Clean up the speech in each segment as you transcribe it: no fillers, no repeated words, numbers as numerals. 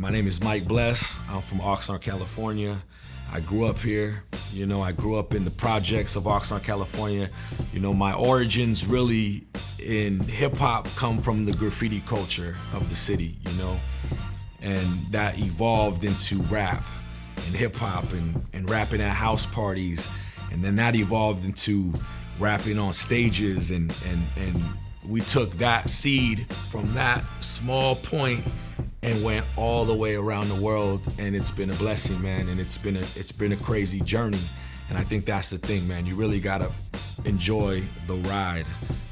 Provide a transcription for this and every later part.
My name is Mic Bles. I'm from Oxnard, California. I grew up here. I grew up in the projects of Oxnard, California. My origins really in hip hop come from the graffiti culture of the city, and that evolved into rap and hip hop and rapping at house parties. And then that evolved into rapping on stages and we took that seed from that small point and went all the way around the world, and it's been a blessing, man, and it's been a crazy journey. And I think that's the thing, man. You really gotta enjoy the ride.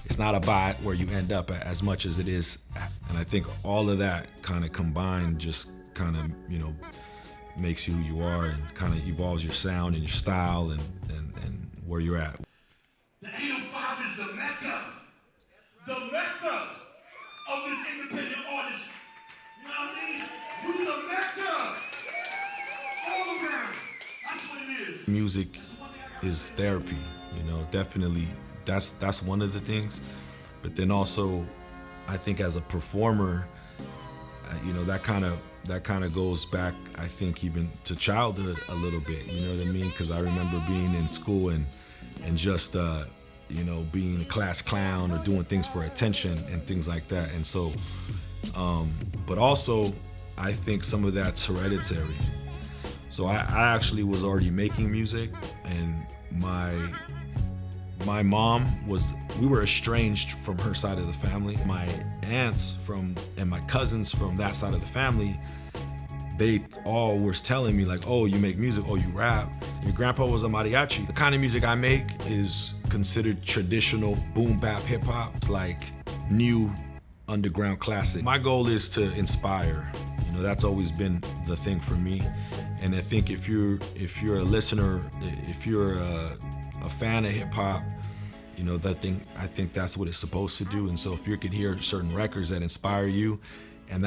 It's not about where you end up at as much as it is. And I think all of that kind of combined just kind of, makes you who you are and kind of evolves your sound and your style and where you're at. The 805 is the Mecca of this independent artist. You know what I mean? We the Mecca all around. That's what it is. Music is therapy, definitely. That's one of the things. But then also, I think as a performer, that kind of goes back, I think, even to childhood a little bit. You know what I mean? Because I remember being in school and just being a class clown or doing things for attention and things like that. And so, but also, I think some of that's hereditary. So I actually was already making music, and my mom we were estranged from her side of the family. My aunts and my cousins from that side of the family, they all were telling me like, oh, you make music, oh, you rap. Your grandpa was a mariachi. The kind of music I make is considered traditional boom bap hip hop. It's like new underground classic. My goal is to inspire. That's always been the thing for me. And I think if you're a listener, if you're a fan of hip hop, I think that's what it's supposed to do. And so if you could hear certain records that inspire you, and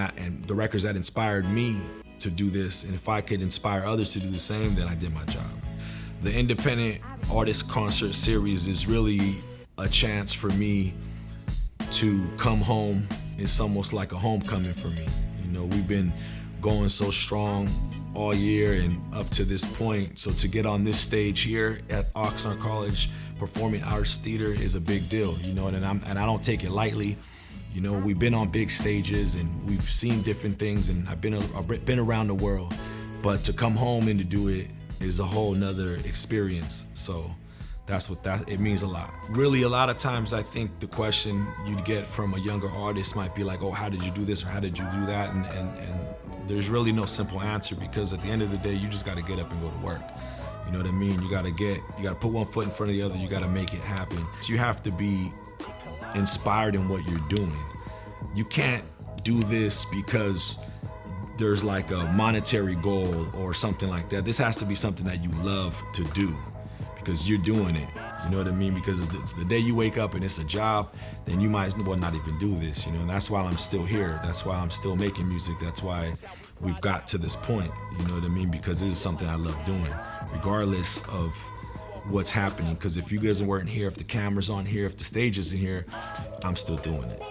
the records that inspired me to do this, and if I could inspire others to do the same, then I did my job. The Independent Artist Concert Series is really a chance for me to come home. It's almost like a homecoming for me. We've been going so strong all year and up to this point. So to get on this stage here at Oxnard College, performing Arts Theater is a big deal, and I don't take it lightly. We've been on big stages and we've seen different things, and I've been around the world, but to come home and to do it is a whole nother experience. So it means a lot. Really, a lot of times I think the question you'd get from a younger artist might be like, oh, how did you do this or how did you do that? And there's really no simple answer, because at the end of the day, you just gotta get up and go to work. You know what I mean? You gotta put one foot in front of the other, you gotta make it happen. So you have to be inspired in what you're doing. You can't do this because there's like a monetary goal or something like that. This has to be something that you love to do, because you're doing it. You know what I mean? Because it's the day you wake up and it's a job, then you might as well not even do this, and that's why I'm still here. That's why I'm still making music. That's why we've got to this point, you know what I mean? Because it is something I love doing, regardless of what's happening. Because if you guys weren't here, if the camera's on here, if the stage isn't here, I'm still doing it.